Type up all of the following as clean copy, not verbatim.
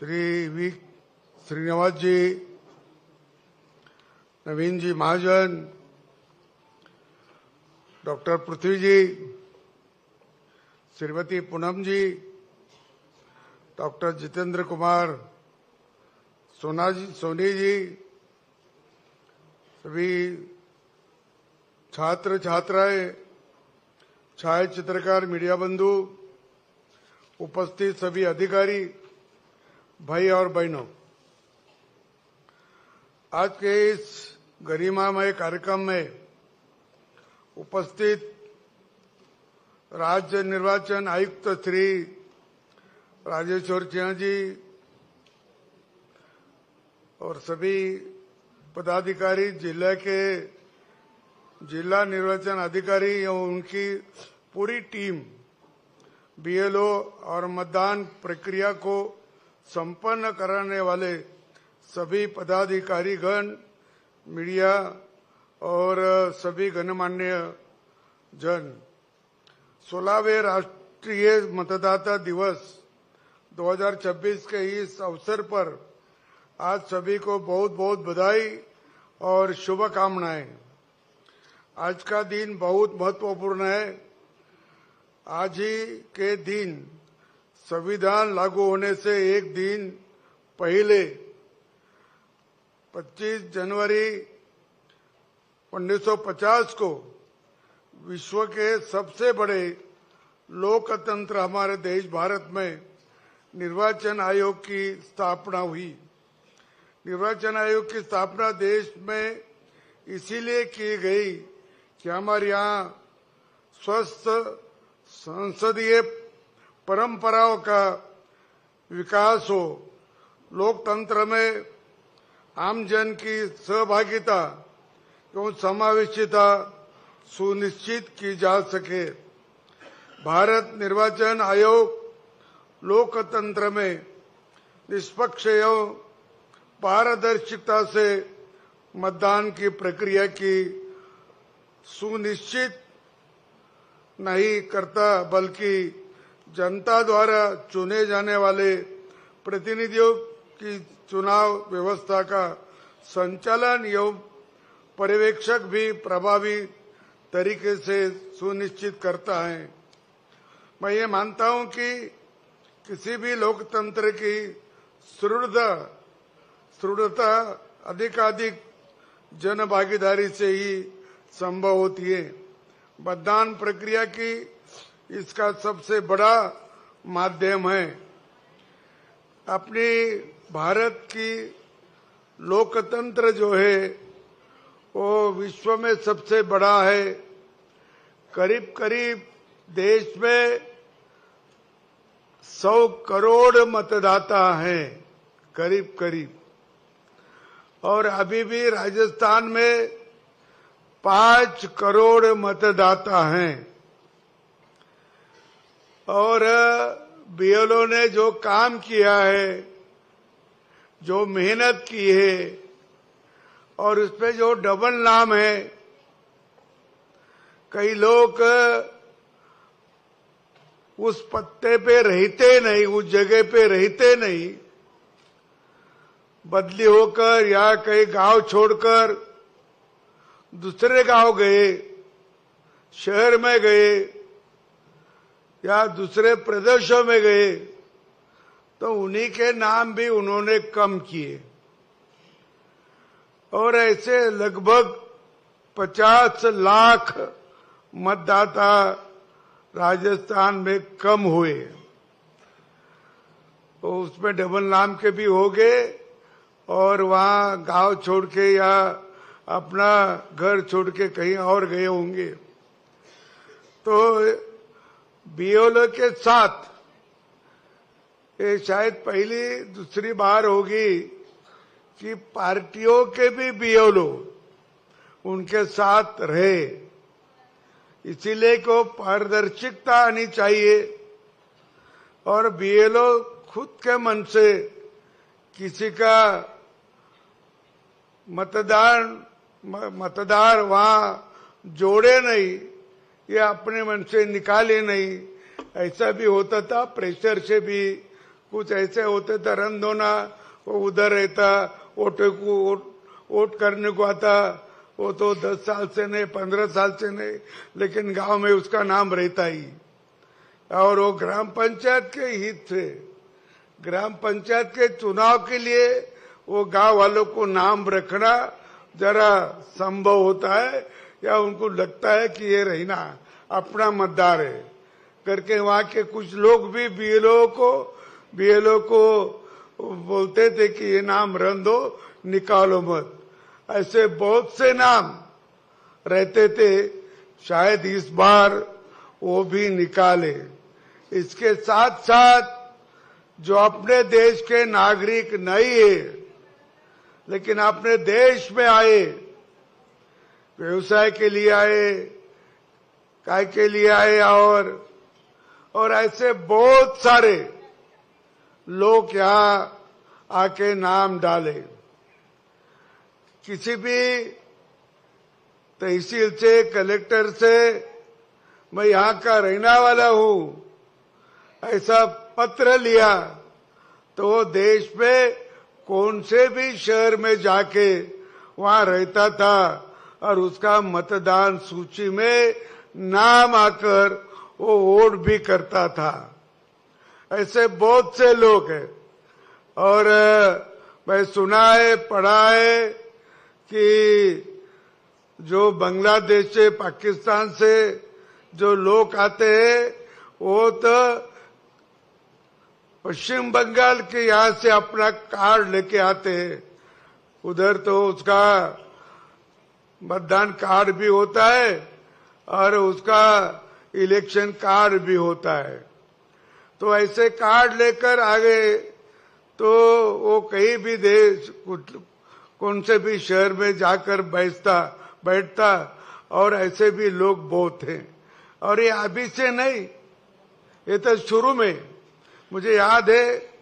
Shri V Srinivas ji, Naveen ji Mahajan, doctor Prithvi ji, Shrimati Poonam ji, doctor Jitendra Kumar, Soni ji, सभी छात्र छात्राएं, छाया चित्रकार, मीडिया बंधु, उपस्थित सभी अधिकारी, भाई और बहनों, आज के इस गरिमामय कार्यक्रम में उपस्थित राज्य निर्वाचन आयुक्त श्री राजेश्वर सिंह जी और सभी पदाधिकारी, जिला निर्वाचन अधिकारी एवं उनकी पूरी टीम, बीएलओ और मतदान प्रक्रिया को संपन्न कराने वाले सभी पदाधिकारीगण, मीडिया और सभी गणमान्य जन, 16वें राष्ट्रीय मतदाता दिवस 2026 के इस अवसर पर आज सभी को बहुत बहुत बधाई और शुभकामनाएं। आज का दिन बहुत महत्वपूर्ण है। आज ही के दिन संविधान लागू होने से एक दिन पहले 25 जनवरी 1950 को विश्व के सबसे बड़े लोकतंत्र हमारे देश भारत में निर्वाचन आयोग की स्थापना हुई। निर्वाचन आयोग की स्थापना देश में इसीलिए की गई कि हमारे यहाँ स्वस्थ संसदीय परंपराओं का विकास हो, लोकतंत्र में आमजन की सहभागिता एवं समावेशिता सुनिश्चित की जा सके। भारत निर्वाचन आयोग लोकतंत्र में निष्पक्ष एवं पारदर्शिता से मतदान की प्रक्रिया की सुनिश्चित नहीं करता, बल्कि जनता द्वारा चुने जाने वाले प्रतिनिधियों की चुनाव व्यवस्था का संचालन एवं पर्यवेक्षक भी प्रभावी तरीके से सुनिश्चित करता है। मैं ये मानता हूं कि किसी भी लोकतंत्र की सुदृढ़ता अधिकाधिक जन भागीदारी से ही संभव होती है। मतदान प्रक्रिया की इसका सबसे बड़ा माध्यम है। अपनी भारत की लोकतंत्र जो है वो विश्व में सबसे बड़ा है। करीब करीब देश में 100 करोड़ मतदाता हैं, करीब करीब। और अभी भी राजस्थान में 5 करोड़ मतदाता हैं। और बीएलओ ने जो काम किया है, जो मेहनत की है और उसपे जो डबल नाम है, कई लोग उस पत्ते पे रहते नहीं, उस जगह पे रहते नहीं, बदली होकर या कई गांव छोड़कर दूसरे गांव गए, शहर में गए या दूसरे प्रदेशों में गए, तो उन्हीं के नाम भी उन्होंने कम किए। और ऐसे लगभग 50 लाख मतदाता राजस्थान में कम हुए। तो उसमें डबल नाम के भी हो गए और वहां गांव छोड़ के या अपना घर छोड़ के कहीं और गए होंगे। तो बीएलओ के साथ ये शायद पहली दूसरी बार होगी कि पार्टियों के भी बीएलओ उनके साथ रहे। इसीलिए को पारदर्शिता आनी चाहिए और बीएलओ खुद के मन से किसी का मतदार वहां जोड़े नहीं या अपने मन से निकाले नहीं। ऐसा भी होता था, प्रेशर से भी कुछ ऐसे होते थे रंधोना, वो उधर रहता, वोट करने को आता, वो तो 10 साल से नहीं 15 साल से नहीं, लेकिन गांव में उसका नाम रहता ही। और वो ग्राम पंचायत के हित से, ग्राम पंचायत के चुनाव के लिए वो गांव वालों को नाम रखना जरा संभव होता है, या उनको लगता है कि ये रहना अपना मतदार है करके। वहां के कुछ लोग भी बीएलओ को बोलते थे कि ये नाम रन दो, निकालो मत। ऐसे बहुत से नाम रहते थे, शायद इस बार वो भी निकाले। इसके साथ साथ जो अपने देश के नागरिक नहीं है लेकिन अपने देश में आए, व्यवसाय के लिए आए, काय के लिए आए, और ऐसे बहुत सारे लोग यहाँ आके नाम डाले। किसी भी तहसील से, कलेक्टर से, मैं यहाँ का रहने वाला हूँ, ऐसा पत्र लिया तो वो देश में कौन से भी शहर में जाके वहां रहता था और उसका मतदान सूची में नाम आकर वो वोट भी करता था। ऐसे बहुत से लोग हैं। और मैं सुना है, पढ़ा है कि जो बांग्लादेश से, पाकिस्तान से जो लोग आते हैं वो तो पश्चिम बंगाल के यहाँ से अपना कार्ड लेके आते हैं। उधर तो उसका मतदान कार्ड भी होता है और उसका इलेक्शन कार्ड भी होता है। तो ऐसे कार्ड लेकर आ गए तो वो कहीं भी देश, कौन से भी शहर में जाकर बैठता और ऐसे भी लोग बहुत हैं। और ये अभी से नहीं, ये तो शुरू में मुझे याद है,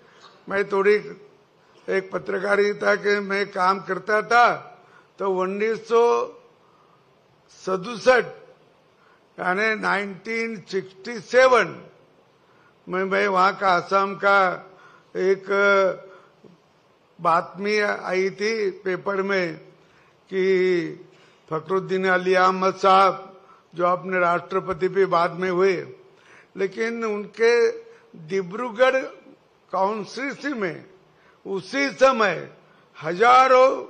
मैं थोड़ी एक पत्रकारिता के में काम करता था तो 1967 यानी 1967 में मैं वहां का असम का एक बातमी आई थी पेपर में कि फखरुद्दीन अली अहमद साहब जो अपने राष्ट्रपति भी बाद में हुए, लेकिन उनके डिब्रूगढ़ काउंसिल में उसी समय हजारों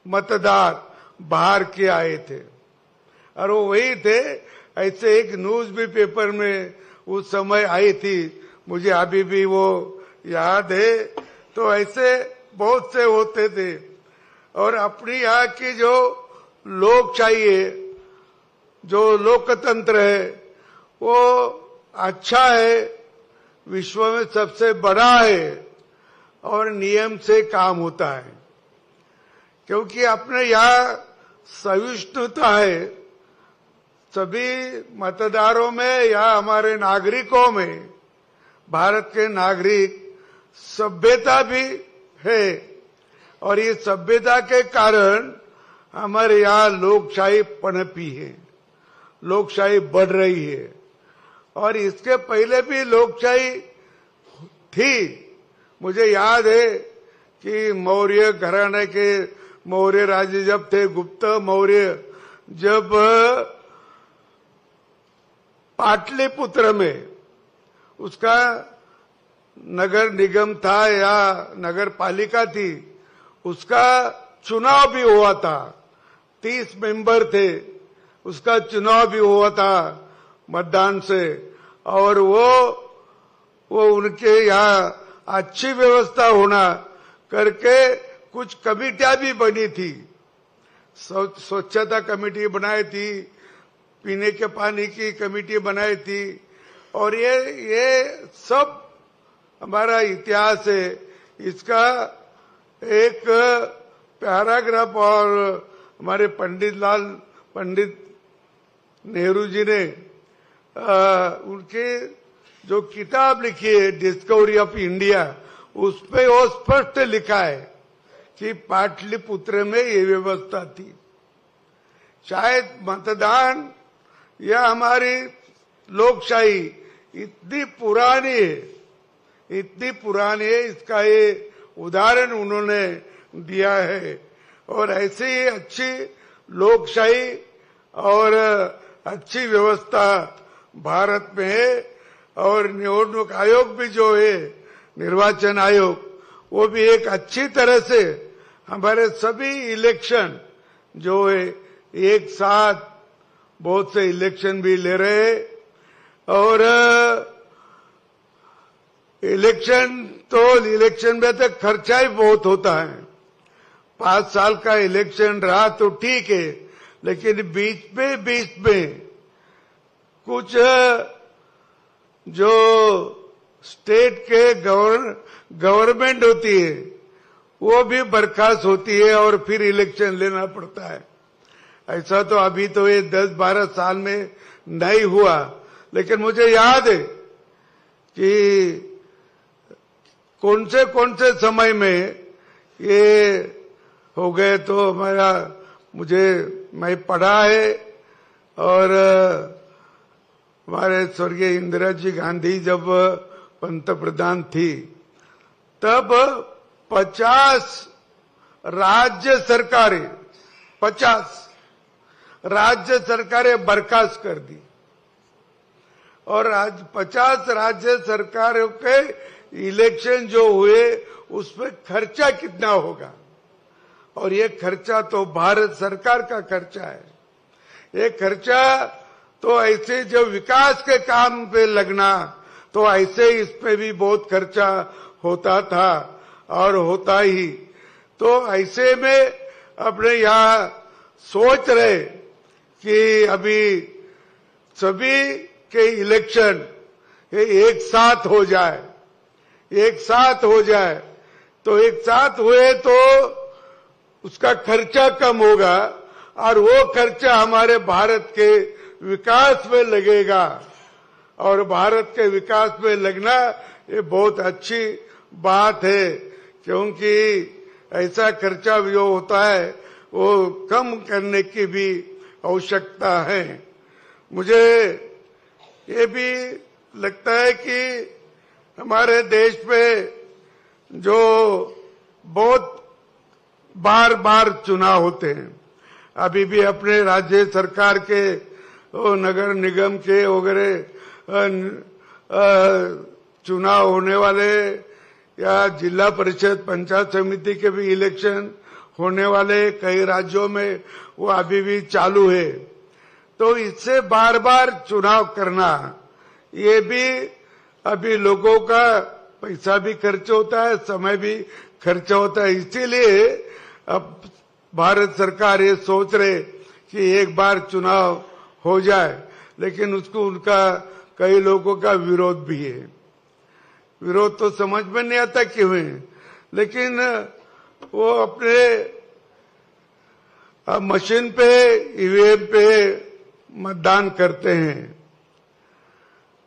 मतदार बाहर के आए थे और वो वही थे। ऐसे एक न्यूज भी पेपर में उस समय आई थी, मुझे अभी भी वो याद है। तो ऐसे बहुत से होते थे। और अपनी यहाँ की जो लोकशाही है, जो लोकतंत्र है, वो अच्छा है, विश्व में सबसे बड़ा है और नियम से काम होता है। क्योंकि अपने यहाँ सहिष्णुता है, सभी मतदारों में या हमारे नागरिकों में, भारत के नागरिक सभ्यता भी है और ये सभ्यता के कारण हमारे यहाँ लोकशाही पनपी है, लोकशाही बढ़ रही है। और इसके पहले भी लोकशाही थी। मुझे याद है कि मौर्य घराने के, मौर्य राज्य जब थे, गुप्त मौर्य जब पाटलिपुत्र में उसका नगर निगम था या नगर पालिका थी, उसका चुनाव भी हुआ था। 30 मेंबर थे, उसका चुनाव भी हुआ था मतदान से। और वो उनके यहाँ अच्छी व्यवस्था होना करके कुछ कमेटियां भी बनी थी, स्वच्छता कमेटी बनाई थी, पीने के पानी की कमेटी बनाई थी। और ये सब हमारा इतिहास है। इसका एक पैराग्राफ और हमारे पंडित नेहरू जी ने उनके जो किताब लिखी है डिस्कवरी ऑफ इंडिया, उस पे वो स्पष्ट लिखा है कि पाटलिपुत्र में ये व्यवस्था थी। शायद मतदान या हमारी लोकशाही इतनी पुरानी है, इतनी पुरानी है, इसका ये उदाहरण उन्होंने दिया है। और ऐसे ही अच्छी लोकशाही और अच्छी व्यवस्था भारत में है। और निवडणूक आयोग भी जो है, निर्वाचन आयोग, वो भी एक अच्छी तरह से हमारे सभी इलेक्शन जो है एक साथ बहुत से इलेक्शन भी ले रहे हैं। और इलेक्शन में तो खर्चा ही बहुत होता है। 5 साल का इलेक्शन रहा तो ठीक है, लेकिन बीच में कुछ जो स्टेट के गवर्नमेंट होती है वो भी बर्खास्त होती है और फिर इलेक्शन लेना पड़ता है। ऐसा तो अभी तो ये 10-12 साल में नहीं हुआ, लेकिन मुझे याद है कि कौन से समय में ये हो गए। तो मैं पढ़ा है। और हमारे स्वर्गीय इंदिरा जी गांधी जब पंतप्रधान थी तब 50 राज्य सरकारें बर्खास्त कर दी। और आज 50 राज्य सरकारों के इलेक्शन जो हुए उसमें खर्चा कितना होगा। और ये खर्चा तो भारत सरकार का खर्चा है। ये खर्चा तो ऐसे जो विकास के काम पे लगना, तो ऐसे इस पे भी बहुत खर्चा होता था और होता ही। तो ऐसे में अपने यहाँ सोच रहे कि अभी सभी के इलेक्शन एक साथ हो जाए। तो एक साथ हुए तो उसका खर्चा कम होगा और वो खर्चा हमारे भारत के विकास में लगेगा। और भारत के विकास में लगना ये बहुत अच्छी बात है, क्योंकि ऐसा खर्चा जो होता है वो कम करने की भी आवश्यकता है। मुझे ये भी लगता है कि हमारे देश में जो बहुत बार चुनाव होते हैं, अभी भी अपने राज्य सरकार के नगर निगम के वगैरह चुनाव होने वाले, या जिला परिषद पंचायत समिति के भी इलेक्शन होने वाले कई राज्यों में वो अभी भी चालू है। तो इससे बार चुनाव करना, ये भी अभी लोगों का पैसा भी खर्च होता है, समय भी खर्च होता है। इसीलिए अब भारत सरकार ये सोच रहे कि एक बार चुनाव हो जाए, लेकिन उसको उनका कई लोगों का विरोध भी है। विरोध तो समझ में नहीं आता क्यों है, लेकिन वो अपने मशीन पे, ईवीएम पे मतदान करते हैं।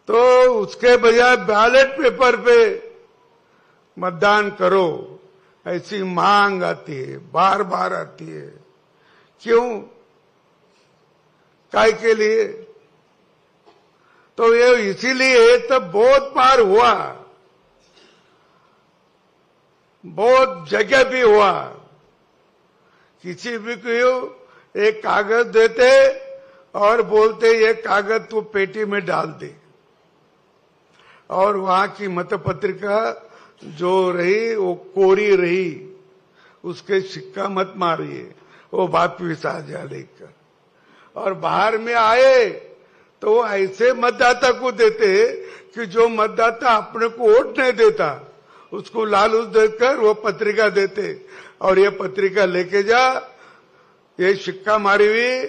तो उसके बजाय बैलेट पेपर पे मतदान करो, ऐसी मांग आती है, बार आती है। क्यों? काय के लिए? तो ये इसीलिए तो बहुत बार हुआ, बहुत जगह भी हुआ। किसी भी को एक कागज देते और बोलते ये कागज तू पेटी में डाल दे, और वहां की मतपत्रिका जो रही वो कोरी रही, उसके सिक्का मत मारिए, वो वापिस आ जा लेकर। और बाहर में आए तो वो ऐसे मतदाता को देते कि जो मतदाता अपने को वोट नहीं देता उसको लालच देकर वो पत्रिका देते, और ये पत्रिका लेके जा, ये सिक्का मारी हुई,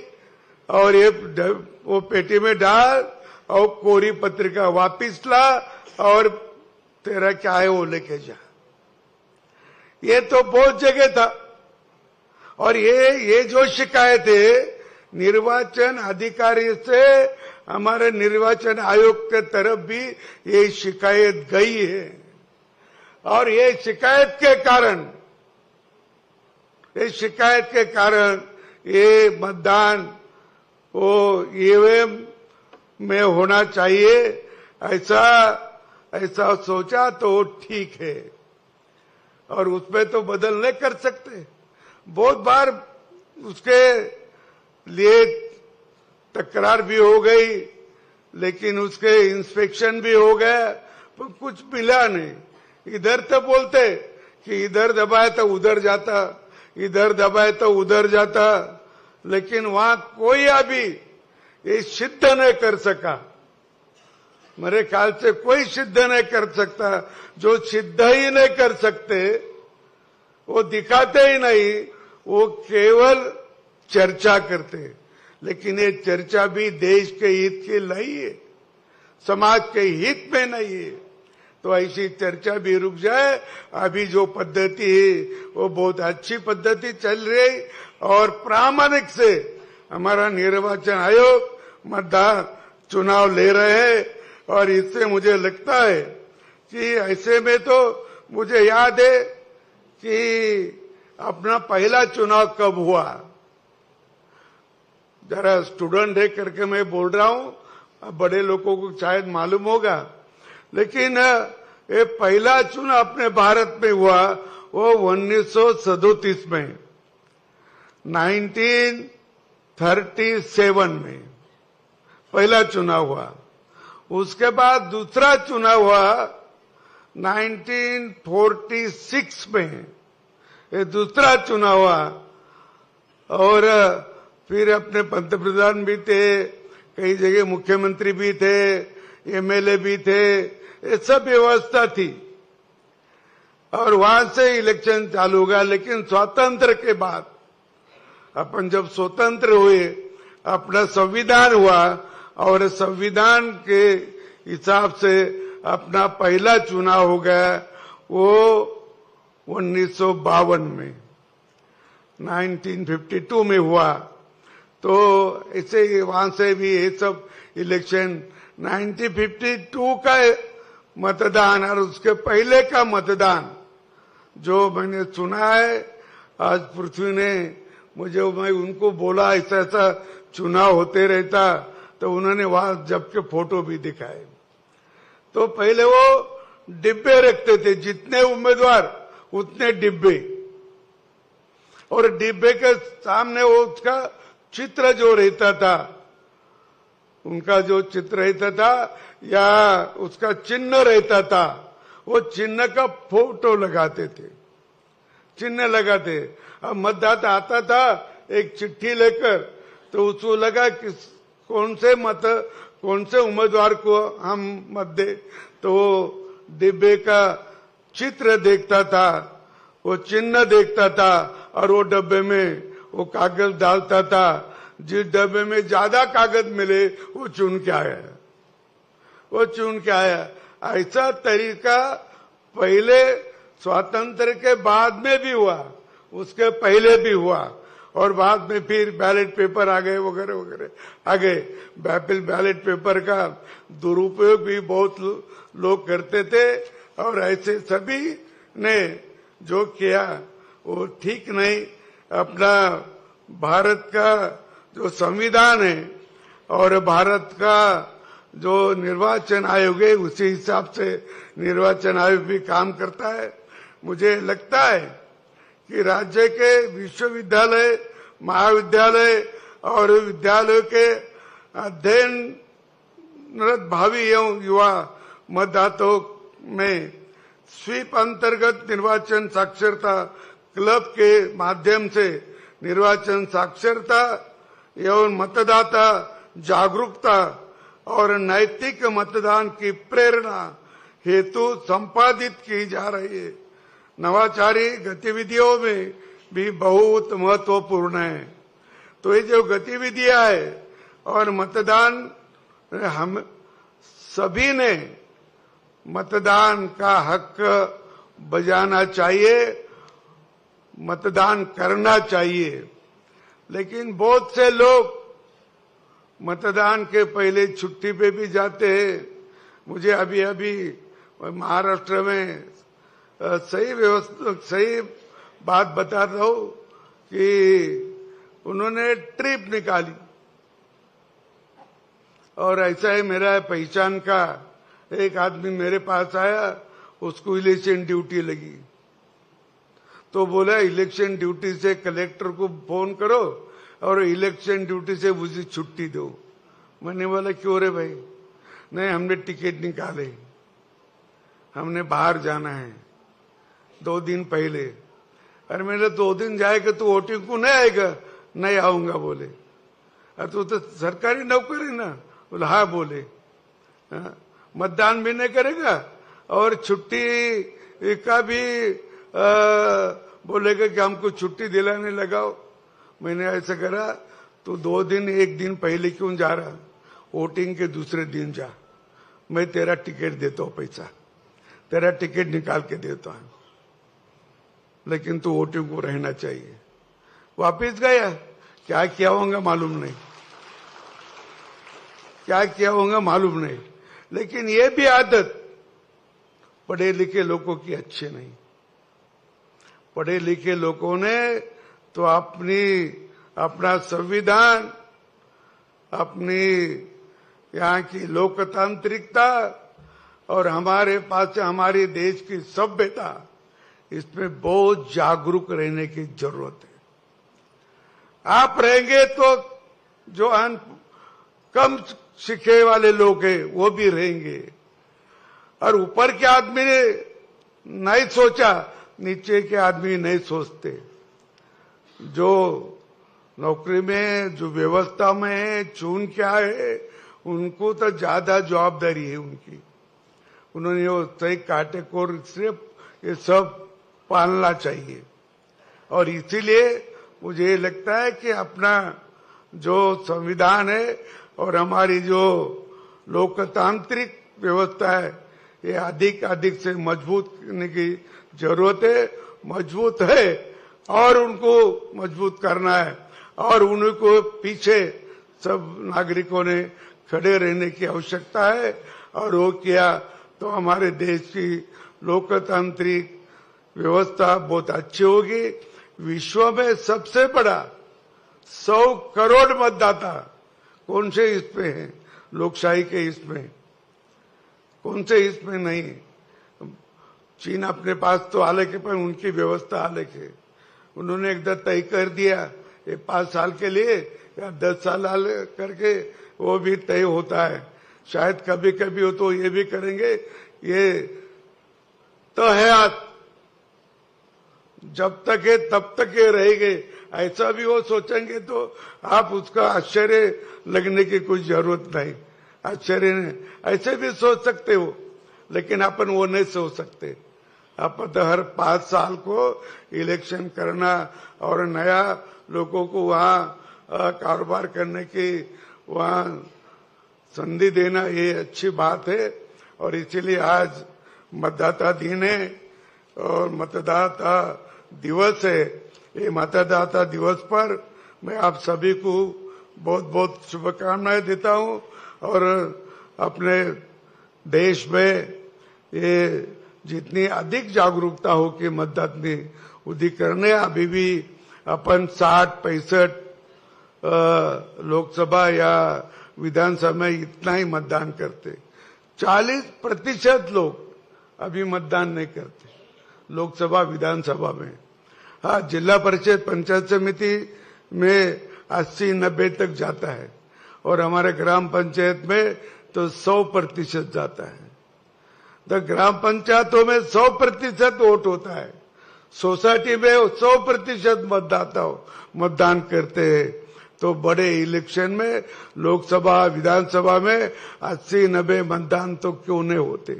और ये वो पेटी में डाल, और कोरी पत्रिका वापिस ला, और तेरा क्या है वो लेके जा। ये तो बहुत जगह था। और ये जो शिकायत है निर्वाचन अधिकारी से हमारे निर्वाचन आयोग के तरफ भी ये शिकायत गई है। और ये शिकायत के कारण ये मतदान वो ईवीएम में होना चाहिए, ऐसा ऐसा सोचा तो ठीक है, और उसमें तो बदल नहीं कर सकते। बहुत बार उसके लिए तकरार भी हो गई, लेकिन उसके इंस्पेक्शन भी हो गया, पर कुछ मिला नहीं। इधर तो बोलते कि इधर दबाए तो उधर जाता, इधर दबाए तो उधर जाता, लेकिन वहां कोई अभी ये सिद्ध नहीं कर सका। मेरे ख्याल से कोई सिद्ध नहीं कर सकता। जो सिद्ध ही नहीं कर सकते वो दिखाते ही नहीं, वो केवल चर्चा करते। लेकिन ये चर्चा भी देश के हित के नहीं है, समाज के हित में नहीं है। तो ऐसी चर्चा भी रुक जाए। अभी जो पद्धति है वो बहुत अच्छी पद्धति चल रही है, और प्रामाणिक से हमारा निर्वाचन आयोग मतदान चुनाव ले रहे हैं। और इससे मुझे लगता है कि ऐसे में तो मुझे याद है कि अपना पहला चुनाव कब हुआ। जरा स्टूडेंट है करके मैं बोल रहा हूं, बड़े लोगों को शायद मालूम होगा, लेकिन ये पहला चुनाव अपने भारत में हुआ वो 1937 में, 1937 में पहला चुनाव हुआ। उसके बाद दूसरा चुनाव हुआ 1946 में, ये दूसरा चुनाव हुआ। और फिर अपने पंतप्रधान भी थे, कई जगह मुख्यमंत्री भी थे, एमएलए भी थे, ये सब व्यवस्था थी। और वहां से इलेक्शन चालू होगा। लेकिन स्वातंत्र के बाद अपन जब स्वतंत्र हुए, अपना संविधान हुआ, और संविधान के हिसाब से अपना पहला चुनाव हो गया वो 1952 में, 1952 में हुआ। तो ऐसे वहां से भी ये सब इलेक्शन 1952 का मतदान और उसके पहले का मतदान जो मैंने सुना है, आज पृथ्वी ने मुझे, मैं उनको बोला ऐसा ऐसा चुनाव होते रहता, तो उन्होंने वहां जब के फोटो भी दिखाए। तो पहले वो डिब्बे रखते थे, जितने उम्मीदवार उतने डिब्बे, और डिब्बे के सामने वो उसका चित्र जो रहता था, उनका जो चित्र रहता था या उसका चिन्ह रहता था, वो चिन्ह का फोटो लगाते थे, चिन्ह लगाते। अब मतदाता आता था एक चिट्ठी लेकर, तो उसको लगा कि कौन से उम्मीदवार को हम मत दे, तो वो डिब्बे का चित्र देखता था, वो चिन्ह देखता था, और वो डब्बे में वो कागज डालता था। जिस डब्बे में ज्यादा कागज मिले वो चुन के आया, वो चुन के आया। ऐसा तरीका पहले स्वातंत्र के बाद में भी हुआ, उसके पहले भी हुआ, और बाद में फिर बैलेट पेपर आ गए वगैरह वगैरह आ गए। बैलेट पेपर का दुरुपयोग भी बहुत लोग करते थे, और ऐसे सभी ने जो किया वो ठीक नहीं। अपना भारत का जो संविधान है और भारत का जो निर्वाचन आयोग है, उसी हिसाब से निर्वाचन आयोग भी काम करता है। मुझे लगता है कि राज्य के विश्वविद्यालय, महाविद्यालय और विद्यालयों के अध्ययनरत भावी एवं युवा मतदाताओं में स्वीप अंतर्गत निर्वाचन साक्षरता क्लब के माध्यम से निर्वाचन साक्षरता एवं मतदाता जागरूकता और नैतिक मतदान की प्रेरणा हेतु संपादित की जा रही है। नवाचारी गतिविधियों में भी बहुत महत्वपूर्ण है। तो ये जो गतिविधियां है और मतदान, हम सभी ने मतदान का हक बजाना चाहिए, मतदान करना चाहिए। लेकिन बहुत से लोग मतदान के पहले छुट्टी पे भी जाते हैं। मुझे अभी अभी महाराष्ट्र में सही बात बता रहा हूं कि उन्होंने ट्रिप निकाली, और ऐसा है मेरा पहचान का एक आदमी मेरे पास आया, उसको इलेक्शन ड्यूटी लगी, तो बोला इलेक्शन ड्यूटी से कलेक्टर को फोन करो और इलेक्शन ड्यूटी से मुझे छुट्टी दो। मैंने बोला क्यों रे भाई? नहीं, हमने टिकट निकाले, हमने बाहर जाना है 2 दिन पहले। अरे मेरे 2 दिन जाएगा तो वोटिंग को नहीं आएगा? नहीं आऊंगा बोले। अरे तू तो सरकारी नौकर है ना? बोला हाँ बोले। मतदान भी नहीं करेगा और छुट्टी का भी बोलेगा कि हमको छुट्टी दिलाने लगाओ। मैंने ऐसा करा, तो 2 दिन 1 दिन पहले क्यों जा रहा? वोटिंग के दूसरे दिन जा, मैं तेरा टिकट देता हूँ, पैसा तेरा टिकट निकाल के देता हूँ, लेकिन तू वोटिंग को रहना चाहिए। वापिस गया, क्या किया होगा मालूम नहीं, क्या किया होगा मालूम नहीं। लेकिन ये भी आदत पढ़े लिखे लोगों की अच्छी नहीं। पढ़े लिखे लोगों ने तो अपना संविधान, अपनी यहाँ की लोकतांत्रिकता और हमारे पास हमारे देश की सभ्यता, इसमें बहुत जागरूक रहने की जरूरत है। आप रहेंगे तो जो कम सीखे वाले लोग हैं वो भी रहेंगे, और ऊपर के आदमी ने नहीं सोचा, नीचे के आदमी नहीं सोचते। जो नौकरी में, जो व्यवस्था में है, चुन क्या है, उनको तो ज्यादा जवाबदारी है उनकी। उन्होंने वो सही काटे को सिर्फ ये सब पालना चाहिए। और इसीलिए मुझे लगता है कि अपना जो संविधान है और हमारी जो लोकतांत्रिक व्यवस्था है, ये अधिक से मजबूत करने की जरूरत है। मजबूत है और उनको मजबूत करना है, और उनको पीछे सब नागरिकों ने खड़े रहने की आवश्यकता है। और वो किया तो हमारे देश की लोकतांत्रिक व्यवस्था बहुत अच्छी होगी। विश्व में सबसे बड़ा 100 करोड़ मतदाता कौन से इसमें है? लोकशाही के इसमें, कौन से इसमें नहीं? चीन अपने पास तो अलग है, पर उनकी व्यवस्था अलग है। उन्होंने एकदम तय कर दिया ये 5 साल के लिए या 10 साल करके, वो भी तय होता है। शायद कभी कभी हो तो ये भी करेंगे, ये तो है जब तक है तब तक ये रहेंगे, ऐसा भी वो सोचेंगे तो आप उसका आश्चर्य लगने की कोई जरूरत नहीं। आश्चर्य नहीं, ऐसे भी सोच सकते हो, लेकिन अपन वो नहीं सोच सकते। अपन तो हर 5 साल को इलेक्शन करना और नया लोगों को वहाँ कारोबार करने की वहाँ संधि देना, ये अच्छी बात है। और इसीलिए आज मतदाता दिन है और मतदाता दिवस है। ये मतदाता दिवस पर मैं आप सभी को बहुत बहुत शुभकामनाएं देता हूं। और अपने देश में ये जितनी अधिक जागरूकता हो कि मतदान में उदी करने, अभी भी अपन 60-65 लोकसभा या विधानसभा में इतना ही मतदान करते। 40% लोग अभी मतदान नहीं करते लोकसभा विधानसभा में। हाँ, जिला परिषद पंचायत समिति में 80-90 तक जाता है, और हमारे ग्राम पंचायत में तो 100% जाता है। तो ग्राम पंचायतों में 100% वोट होता है, सोसाइटी में 100% मतदाता मतदान करते हैं। तो बड़े इलेक्शन में लोकसभा विधानसभा में 80-90 मतदान तो क्यों नहीं होते?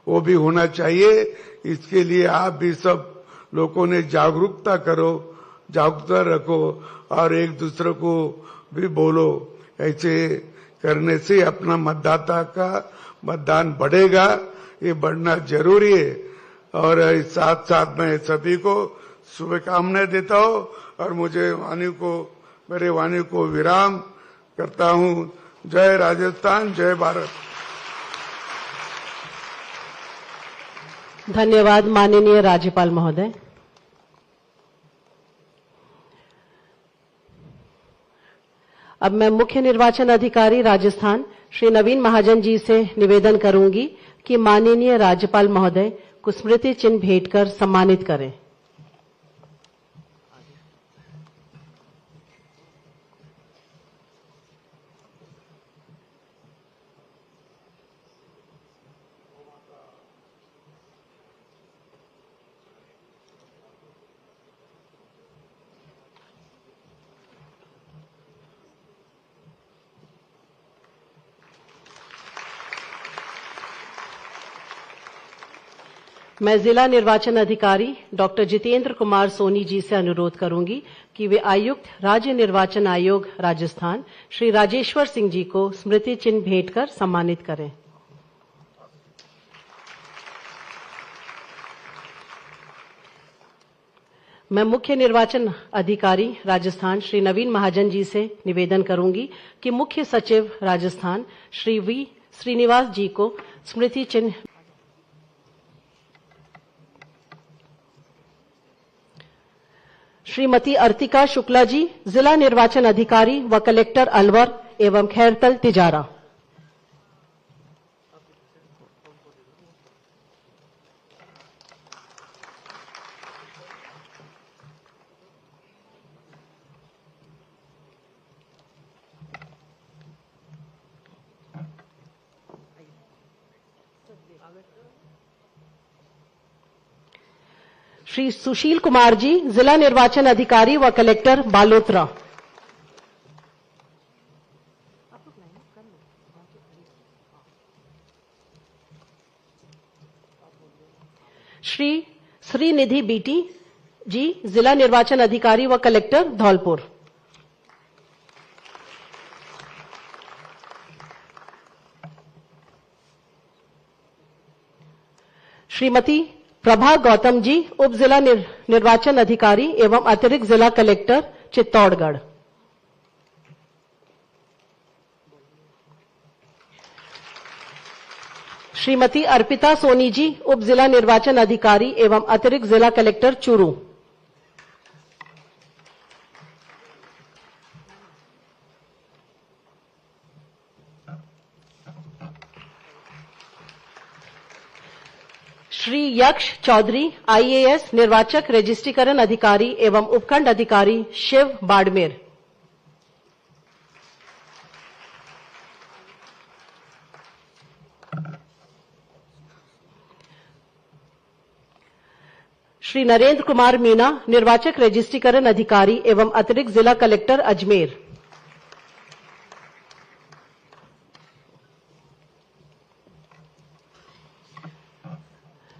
वो भी होना चाहिए। इसके लिए आप भी सब लोगों ने जागरूकता करो, जागरूकता रखो, और एक दूसरे को भी बोलो। ऐसे करने से अपना मतदाता का मतदान बढ़ेगा, ये बढ़ना जरूरी है। और साथ साथ मैं सभी को शुभकामनाएं देता हूँ, और मेरे वाणी को विराम करता हूँ। जय राजस्थान, जय भारत। धन्यवाद माननीय राज्यपाल महोदय। अब मैं मुख्य निर्वाचन अधिकारी राजस्थान श्री नवीन महाजन जी से निवेदन करूंगी कि माननीय राज्यपाल महोदय को स्मृति चिन्ह भेंट कर सम्मानित करें। मैं जिला निर्वाचन अधिकारी डॉक्टर जितेंद्र कुमार सोनी जी से अनुरोध करूंगी कि वे आयुक्त राज्य निर्वाचन आयोग राजस्थान श्री राजेश्वर सिंह जी को स्मृति चिन्ह भेंट कर सम्मानित करें। मैं मुख्य निर्वाचन अधिकारी राजस्थान श्री नवीन महाजन जी से निवेदन करूंगी कि मुख्य सचिव राजस्थान श्री वी श्रीनिवास जी को स्मृति चिन्ह श्रीमती अर्तिका शुक्ला जी जिला निर्वाचन अधिकारी व कलेक्टर अलवर एवं खैरतल तिजारा। श्री सुशील कुमार जी जिला निर्वाचन अधिकारी व कलेक्टर बालोतरा। श्री श्रीनिधि बीटी जी जिला निर्वाचन अधिकारी व कलेक्टर धौलपुर। श्रीमती प्रभा गौतम जी उप जिला निर्वाचन अधिकारी एवं अतिरिक्त जिला कलेक्टर चित्तौड़गढ़। श्रीमती अर्पिता सोनी जी उप जिला निर्वाचन अधिकारी एवं अतिरिक्त जिला कलेक्टर चूरू। श्री यक्ष चौधरी आईएएस निर्वाचक रजिस्ट्रीकरण अधिकारी एवं उपखंड अधिकारी शिव बाड़मेर। श्री नरेंद्र कुमार मीना निर्वाचक रजिस्ट्रीकरण अधिकारी एवं अतिरिक्त जिला कलेक्टर अजमेर।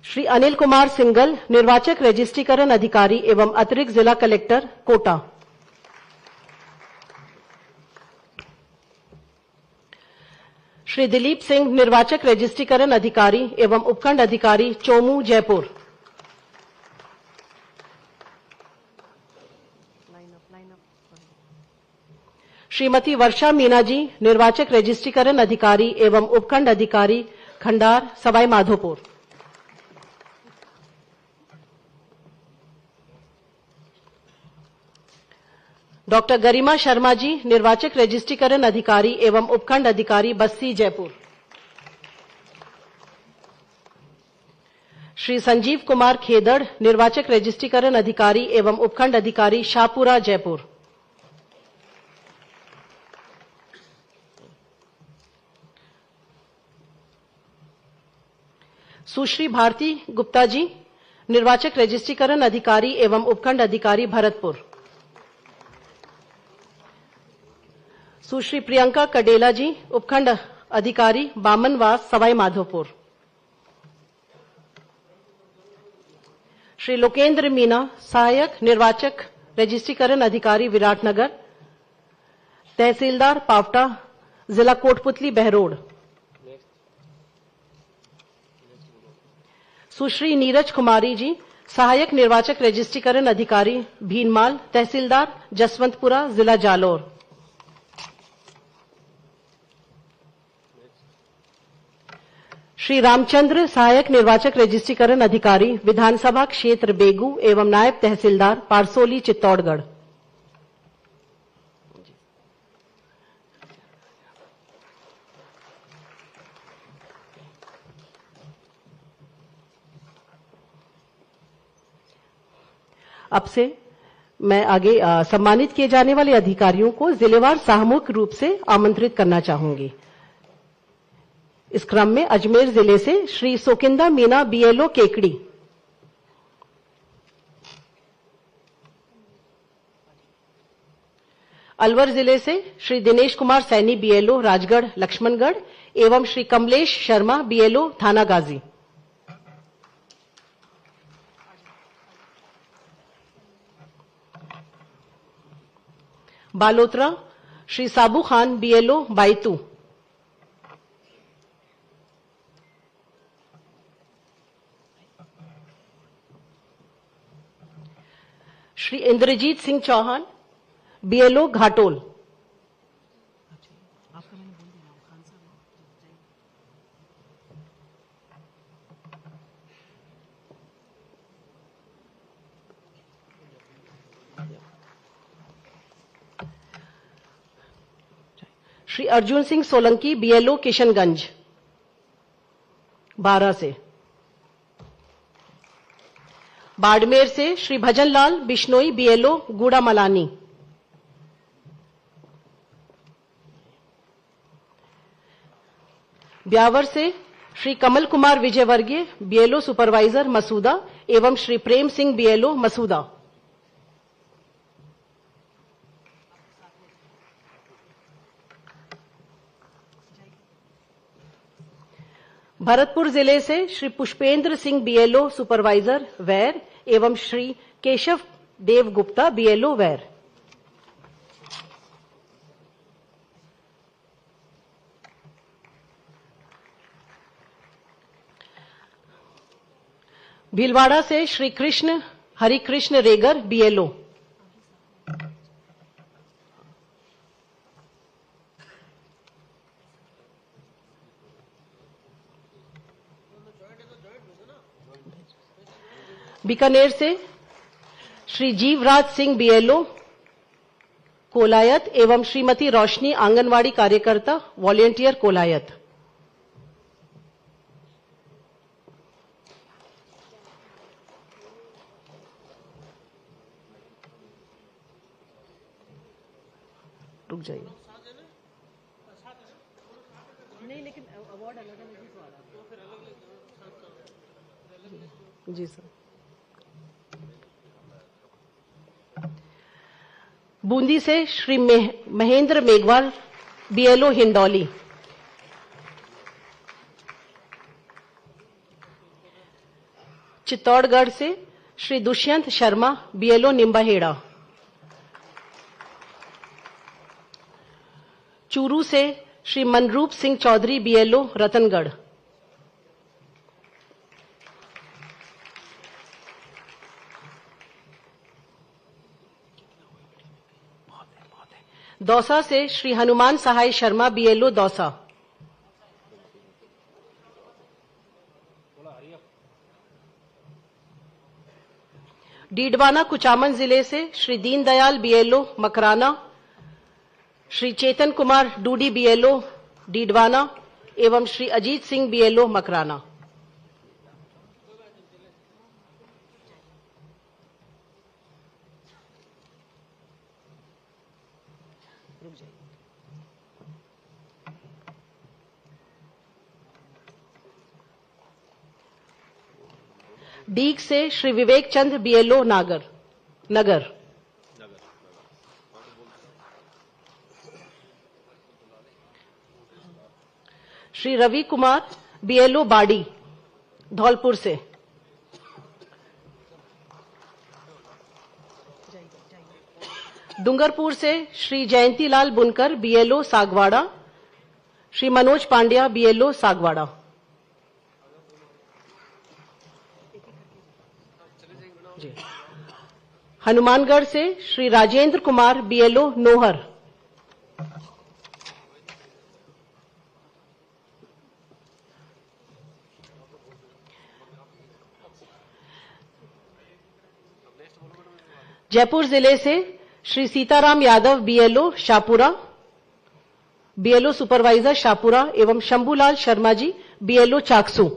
श्री अनिल कुमार सिंगल निर्वाचक रजिस्ट्रीकरण अधिकारी एवं अतिरिक्त जिला कलेक्टर कोटा। श्री दिलीप सिंह निर्वाचक रजिस्ट्रीकरण अधिकारी एवं उपखंड अधिकारी चोमू जयपुर। श्रीमती वर्षा मीना जी निर्वाचक रजिस्ट्रीकरण अधिकारी एवं उपखंड अधिकारी खंडार सवाई माधोपुर। डॉक्टर गरिमा शर्मा जी निर्वाचक रजिस्ट्रीकरण अधिकारी एवं उपखंड अधिकारी बस्सी जयपुर। श्री संजीव कुमार खेदड़ निर्वाचक रजिस्ट्रीकरण अधिकारी एवं उपखंड अधिकारी शाहपुरा जयपुर। सुश्री भारती गुप्ता जी निर्वाचक रजिस्ट्रीकरण अधिकारी एवं उपखंड अधिकारी भरतपुर। सुश्री प्रियंका कडेला जी उपखंड अधिकारी बामनवास सवाई माधोपुर। श्री लोकेंद्र मीना सहायक निर्वाचक रजिस्ट्रीकरण अधिकारी विराटनगर, तहसीलदार पावटा, जिला कोटपुतली बहरोड। सुश्री नीरज कुमारी जी सहायक निर्वाचक रजिस्ट्रीकरण अधिकारी भीनमाल, तहसीलदार जसवंतपुरा, जिला जालौर। श्री रामचंद्र सहायक निर्वाचक रजिस्ट्रीकरण अधिकारी विधानसभा क्षेत्र बेगू एवं नायब तहसीलदार पारसोली चित्तौड़गढ़। अब से मैं आगे सम्मानित किए जाने वाले अधिकारियों को जिलेवार सामूहिक रूप से आमंत्रित करना चाहूंगी। इस क्रम में अजमेर जिले से श्री सोकिंदा मीना बीएलओ केकड़ी, अलवर जिले से श्री दिनेश कुमार सैनी बीएलओ राजगढ़ लक्ष्मणगढ़ एवं Shri Kamlesh Sharma BLO Thana Ghazi, Balotra Shri Sabu Khan BLO Baytu, Shri Indrajeet Singh Chauhan BLO Ghatol, Shri Arjun Singh Solanki BLO Kishanganj 12 से, बाड़मेर से श्री भजनलाल बिश्नोई बीएलओ गूड़ा मलानी, ब्यावर से श्री कमल कुमार विजयवर्गीय बीएलओ सुपरवाइजर मसूदा एवं श्री प्रेम सिंह बीएलओ मसूदा, भरतपुर जिले से श्री पुष्पेंद्र सिंह बीएलओ सुपरवाइजर वैर एवं श्री केशव देव गुप्ता बीएलओ वैर, भीलवाड़ा से श्री कृष्ण हरिकृष्ण रेगर बीएलओ, बीकानेर से श्री जीवराज सिंह बीएलओ कोलायत एवं श्रीमती रोशनी आंगनवाड़ी कार्यकर्ता वॉलेंटियर कोलायत, रुक जाइए नहीं, लेकिन अवार्ड अलग अलग ही जी सर। बूंदी से श्री महेंद्र मेघवाल बीएलओ हिंडौली, चित्तौड़गढ़ से श्री दुष्यंत शर्मा बीएलओ निम्बाहेड़ा, चूरू से श्री मनरूप सिंह चौधरी बीएलओ रतनगढ़, दौसा से श्री हनुमान सहाय शर्मा बीएलओ दौसा, डीडवाना कुचामन जिले से श्री दीनदयाल बीएलओ मकराना, श्री चेतन कुमार डूडी बीएलओ डीडवाना एवं श्री अजीत सिंह बीएलओ मकराना, डीग से श्री विवेक चंद बीएलओ नगर, श्री रवि कुमार बीएलओ बाड़ी धौलपुर से, डूंगरपुर से श्री जयंतीलाल बुनकर बीएलओ सागवाड़ा, श्री मनोज पांड्या बीएलओ सागवाड़ा, हनुमानगढ़ से श्री राजेंद्र कुमार बीएलओ नोहर, जयपुर जिले से Shri Sitaram Yadav BLO Shahpura BLO supervisor Shahpura एवं शंभूलाल शर्मा जी बीएलओ चाकसू,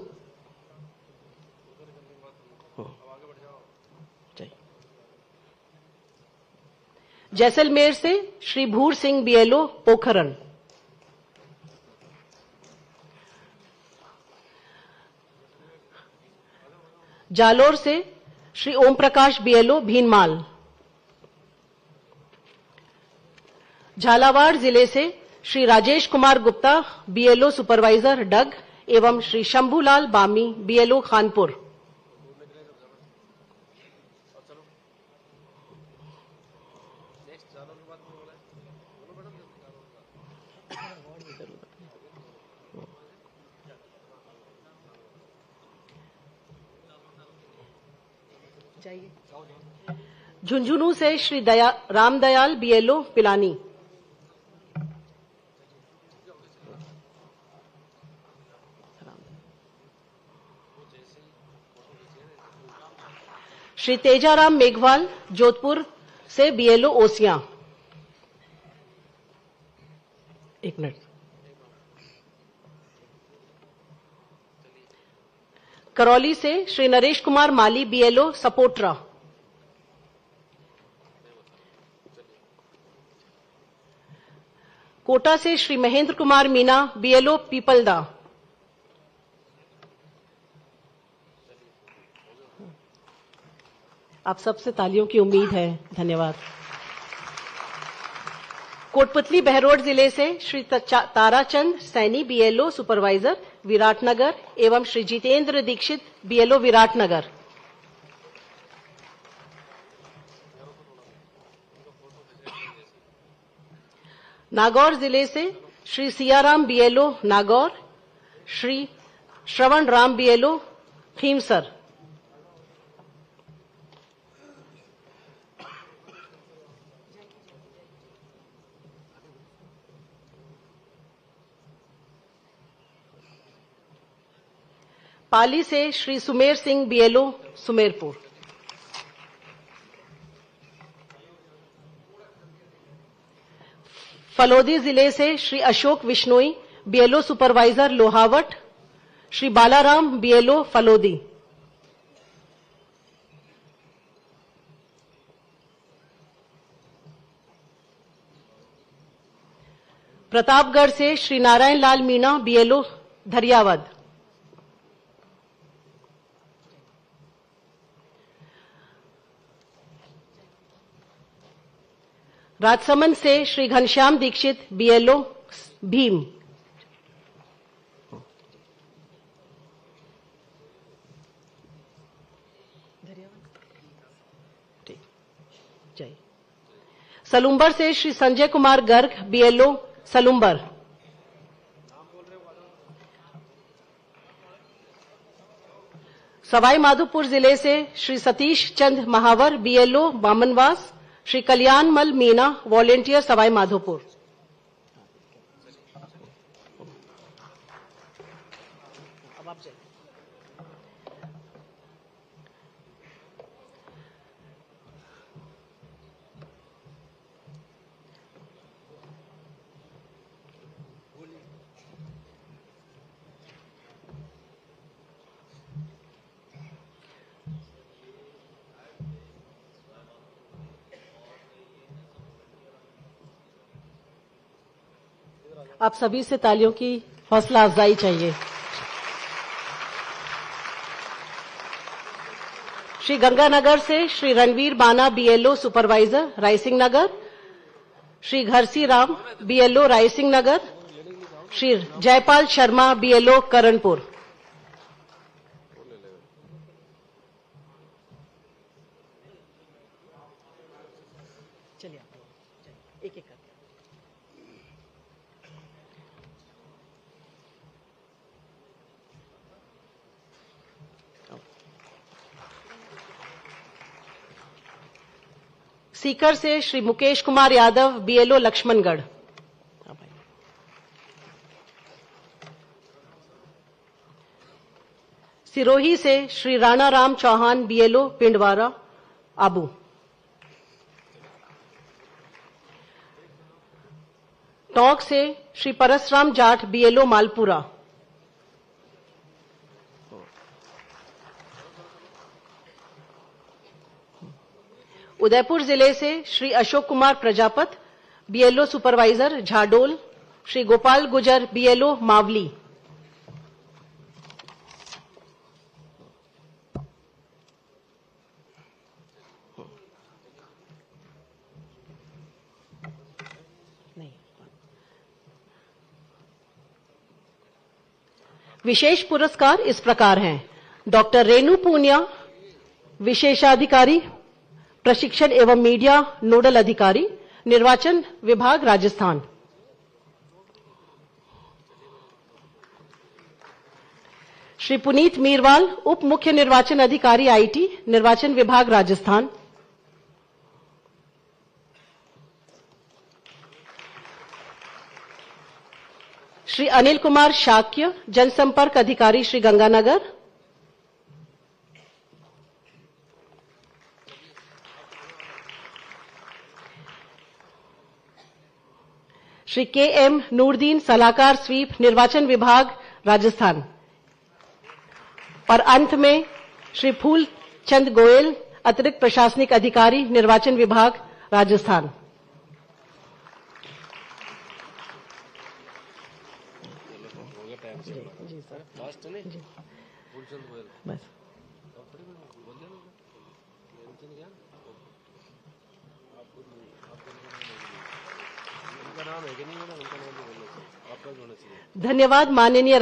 जैसलमेर से श्री भूर सिंह बीएलओ पोखरण, जालोर से श्री ओम प्रकाश बीएलओ भीनमाल, झालावाड़ जिले से श्री राजेश कुमार गुप्ता बीएलओ सुपरवाइजर डग एवं श्री शंभूलाल बामी बीएलओ खानपुर, झुंझुनू से श्री रामदयाल बीएलओ पिलानी, श्री तेजाराम मेघवाल जोधपुर से बीएलओ ओसियां। एक मिनट। करौली से श्री नरेश कुमार माली बीएलओ सपोट्रा, कोटा से श्री महेंद्र कुमार मीना बीएलओ पीपलदा, आप सबसे तालियों की उम्मीद है, धन्यवाद। कोटपुतली बहरोड जिले से श्री ताराचंद सैनी बीएलओ सुपरवाइजर विराटनगर एवं श्री जितेंद्र दीक्षित बीएलओ विराटनगर, नागौर जिले से श्री सियाराम बीएलओ नागौर, श्री श्रवण राम बीएलओ खीमसर, पाली से श्री सुमेर सिंह बीएलओ सुमेरपुर, फलोदी जिले से Shri Ashok Vishnoi BLO supervisor Lohawat, Shri Balaram BLO Phalodi, Pratapgarh से श्री नारायण लाल मीणा बीएलओ धरियावद, राजसमंद से श्री घनश्याम दीक्षित बीएलओ भीम, सलुम्बर से श्री संजय कुमार गर्ग बीएलओ सलुम्बर, सवाई माधोपुर जिले से श्री सतीश चंद महावर बीएलओ बामनवास, श्री कल्याणमल मीना वॉलेंटियर सवाई माधोपुर, आप सभी से तालियों की हौसला अफजाई चाहिए। श्री गंगानगर से श्री रणवीर बाना बीएलओ सुपरवाइजर रायसिंह नगर, श्री घरसी राम बीएलओ रायसिंह नगर, श्री जयपाल शर्मा बीएलओ करणपुर, चलिए एक एक करके सीकर से श्री मुकेश कुमार यादव बीएलओ लक्ष्मणगढ़, सिरोही से श्री राणा राम चौहान बीएलओ पिंडवारा आबू, टोंक से श्री परसराम जाट बीएलओ मालपुरा, उदयपुर जिले से श्री अशोक कुमार प्रजापत, बीएलओ सुपरवाइजर झाडोल, श्री गोपाल गुजर, बीएलओ मावली। विशेष पुरस्कार इस प्रकार हैं। डॉक्टर रेणु पूनिया, विशेषाधिकारी प्रशिक्षण एवं मीडिया नोडल अधिकारी, निर्वाचन विभाग राजस्थान। श्री पुनीत मीरवाल, उप मुख्य निर्वाचन अधिकारी आईटी, निर्वाचन विभाग राजस्थान। श्री अनिल कुमार शाक्य, जनसंपर्क अधिकारी, श्री गंगानगर। श्री के एम नूरदीन, सलाहकार स्वीप, निर्वाचन विभाग राजस्थान। और अंत में श्री फूल चंद गोयल, अतिरिक्त प्रशासनिक अधिकारी, निर्वाचन विभाग राजस्थान। बस धन्यवाद माननीय